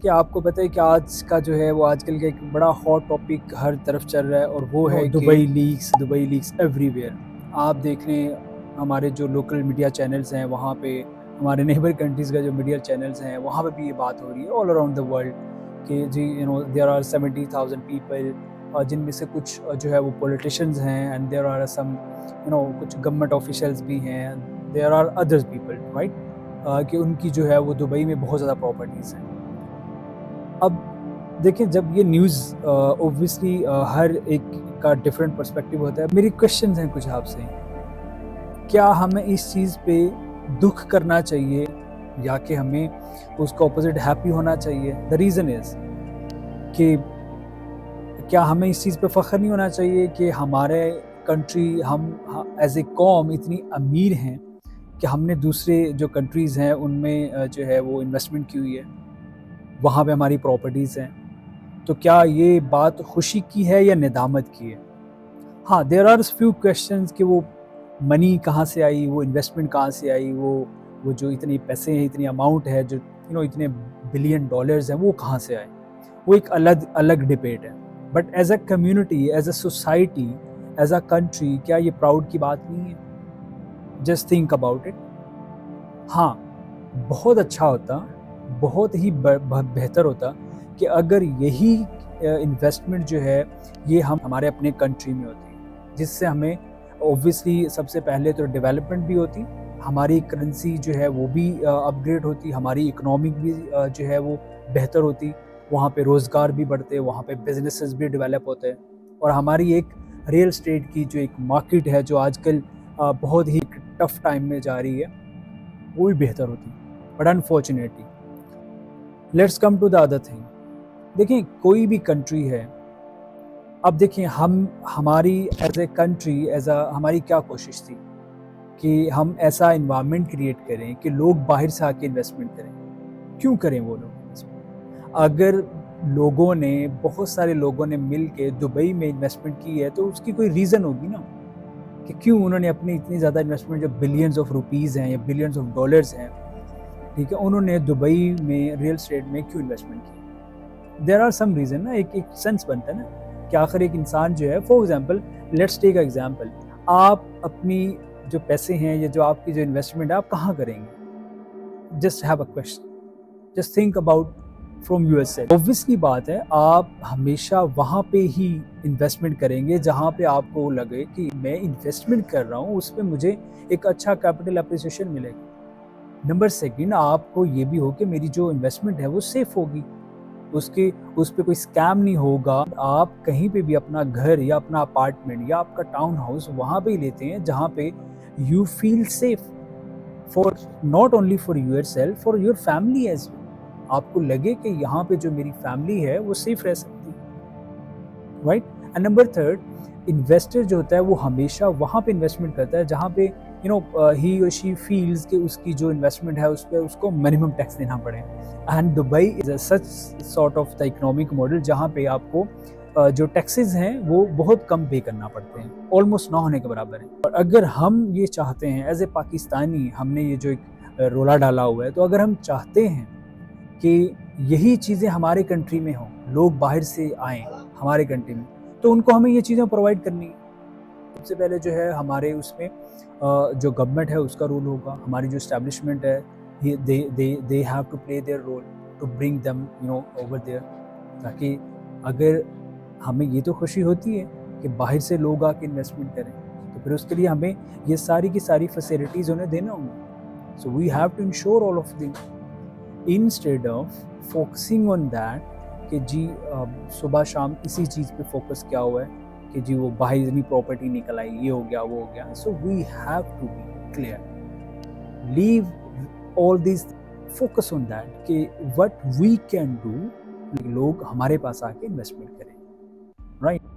کہ آپ کو پتہ ہے کہ آج کا جو ہے وہ آج کل کا ایک بڑا ہاٹ ٹاپک ہر طرف چل رہا ہے، اور وہ ہے دبئی لیکس ایوری ویئر. آپ دیکھ رہے ہیں ہمارے جو لوکل میڈیا چینلز ہیں وہاں پہ، ہمارے نیبر کنٹریز کا جو میڈیا چینلز ہیں وہاں پہ بھی یہ بات ہو رہی ہے آل اراؤنڈ دا ورلڈ کہ جی دیر آر 70,000 پیپل، جن میں سے کچھ جو ہے وہ پولیٹیشنز ہیں، اینڈ دیر آر سم کچھ گورنمنٹ آفیشلز بھی ہیں، there are others people right, کہ ان کی جو ہے وہ دبئی میں بہت زیادہ پراپرٹیز ہیں. اب دیکھیں جب یہ نیوز اوبویسلی ہر ایک کا ڈفرینٹ پرسپیکٹیو ہوتا ہے. میری کوشچنز ہیں کچھ آپ سے، کیا ہمیں اس چیز پہ دکھ کرنا چاہیے یا کہ ہمیں اس کا اپوزٹ ہیپی ہونا چاہیے؟ دا ریزن از کہ کیا ہمیں اس چیز پہ فخر نہیں ہونا چاہیے کہ ہمارے کنٹری، ہم ایز اے قوم اتنی امیر ہیں کہ ہم نے دوسرے جو کنٹریز ہیں ان میں جو ہے وہ انویسٹمنٹ کی ہوئی ہے، وہاں پہ ہماری پراپرٹیز ہیں. تو کیا یہ بات خوشی کی ہے یا ندامت کی ہے؟ ہاں، دیر آر فیو کویشچنز کہ وہ منی کہاں سے آئی، وہ انویسٹمنٹ کہاں سے آئی، وہ جو اتنے پیسے ہیں، اتنی اماؤنٹ ہے، جو اتنے بلین ڈالرز ہیں، وہ کہاں سے آئے، وہ ایک الگ ڈبیٹ ہے. But as a community, as a society, as a country, کیا یہ پراؤڈ کی بات نہیں ہے؟ Just think about it. ہاں، بہت اچھا ہوتا، بہت ہی بہتر ہوتا کہ اگر یہی انویسٹمنٹ جو ہے یہ ہمارے اپنے کنٹری میں ہوتی، جس سے ہمیں اوبویسلی سب سے پہلے تو ڈیولپمنٹ بھی ہوتی، ہماری کرنسی جو ہے وہ بھی اپ گریڈ ہوتی، ہماری اکنامک بھی جو ہے وہ بہتر ہوتی، وہاں پہ روزگار بھی بڑھتے، وہاں پہ بزنسز بھی ڈیولپ ہوتے، اور ہماری ایک ریئل اسٹیٹ کی جو ایک مارکیٹ ہے جو آج کل بہت ہی ٹف ٹائم میں جا رہی ہے، وہ بھی بہتر ہوتی. But unfortunately let's come to the other thing. دیکھیں کوئی بھی کنٹری ہے، اب دیکھیں ہماری ایز اے کنٹری، ہماری کیا کوشش تھی کہ ہم ایسا انوائرمنٹ کریٹ کریں کہ لوگ باہر سے آ کے انویسٹمنٹ کریں. کیوں کریں وہ لوگ انویسٹمنٹ؟ اگر بہت سارے لوگوں نے مل کے دبئی میں انویسٹمنٹ کی ہے تو اس کی کوئی ریزن ہوگی نا، کہ کیوں انہوں نے اپنی اتنی زیادہ انویسٹمنٹ، جو بلینز آف روپیز ہیں یا بلینز آف ڈالرز ہیں، ٹھیک ہے، انہوں نے دبئی میں ریئل اسٹیٹ میں کیوں انویسٹمنٹ کی؟ دیر آر سم ریزن نا. ایک سینس بنتا ہے نا کہ آخر ایک انسان جو ہے، for example let's take example, آپ اپنی جو پیسے ہیں یا جو آپ کی جو انویسٹمنٹ ہے آپ کہاں کریں گے؟ Just have a question, just think about from your self. Obviously بات ہے آپ ہمیشہ وہاں پہ ہی انویسٹمنٹ کریں گے جہاں پہ آپ کو لگے کہ میں انویسٹمنٹ کر رہا ہوں، اس پہ مجھے ایک اچھا کیپٹل اپریسیشن ملے گا. نمبر سیکنڈ، آپ کو یہ بھی ہو کہ میری جو انویسٹمنٹ ہے وہ سیف ہوگی، اس پہ کوئی اسکیم نہیں ہوگا. آپ کہیں پہ بھی اپنا گھر یا اپنا اپارٹمنٹ یا آپ کا ٹاؤن ہاؤس وہاں پہ ہی لیتے ہیں جہاں پہ you feel safe, for not only for yourself, for your family as well. آپ کو لگے کہ یہاں پہ جو میری فیملی ہے وہ سیف رہ سکتی ہے، right. And number third, investor جو ہوتا ہے وہ ہمیشہ وہاں پہ انویسٹمنٹ کرتا ہے جہاں پہ ہی اور شی فیلز کہ اس کی جو انویسٹمنٹ ہے اس پہ اس کو منیمم ٹیکس دینا پڑے. And Dubai is a such sort of the economic model جہاں پہ آپ کو جو ٹیکسز ہیں وہ بہت کم پے کرنا پڑتے ہیں، آلموسٹ نہ ہونے کے برابر ہیں. اور اگر ہم یہ چاہتے ہیں ایز اے پاکستانی، ہم نے یہ جو ایک رولا ڈالا ہوا ہے، تو اگر ہم چاہتے ہیں کہ یہی چیزیں ہمارے کنٹری میں ہوں، لوگ باہر سے آئیں ہمارے کنٹری میں، تو ان کو ہمیں یہ چیزیں پرووائڈ کرنی ہے. سب سے پہلے جو ہے ہمارے اس میں جو گورنمنٹ ہے اس کا رول ہوگا، ہماری جو اسٹیبلشمنٹ ہے they have to play their role to bring them over there. تاکہ اگر ہمیں یہ تو خوشی ہوتی ہے کہ باہر سے لوگ آ کے انویسٹمنٹ کریں، تو پھر اس کے لیے ہمیں یہ ساری کی ساری فیسلٹیز انہیں دینا ہوں گی. So we have to ensure all of them instead of focusing on that کہ جی صبح شام اسی چیز پہ فوکس کیا ہوا ہے کہ جی وہ باہر اتنی پراپرٹی نکل آئی، یہ ہو گیا وہ ہو گیا. So we have to be clear, leave all these, focus on that کہ what we can do، لوگ ہمارے پاس آ کے انویسٹمنٹ کریں، right.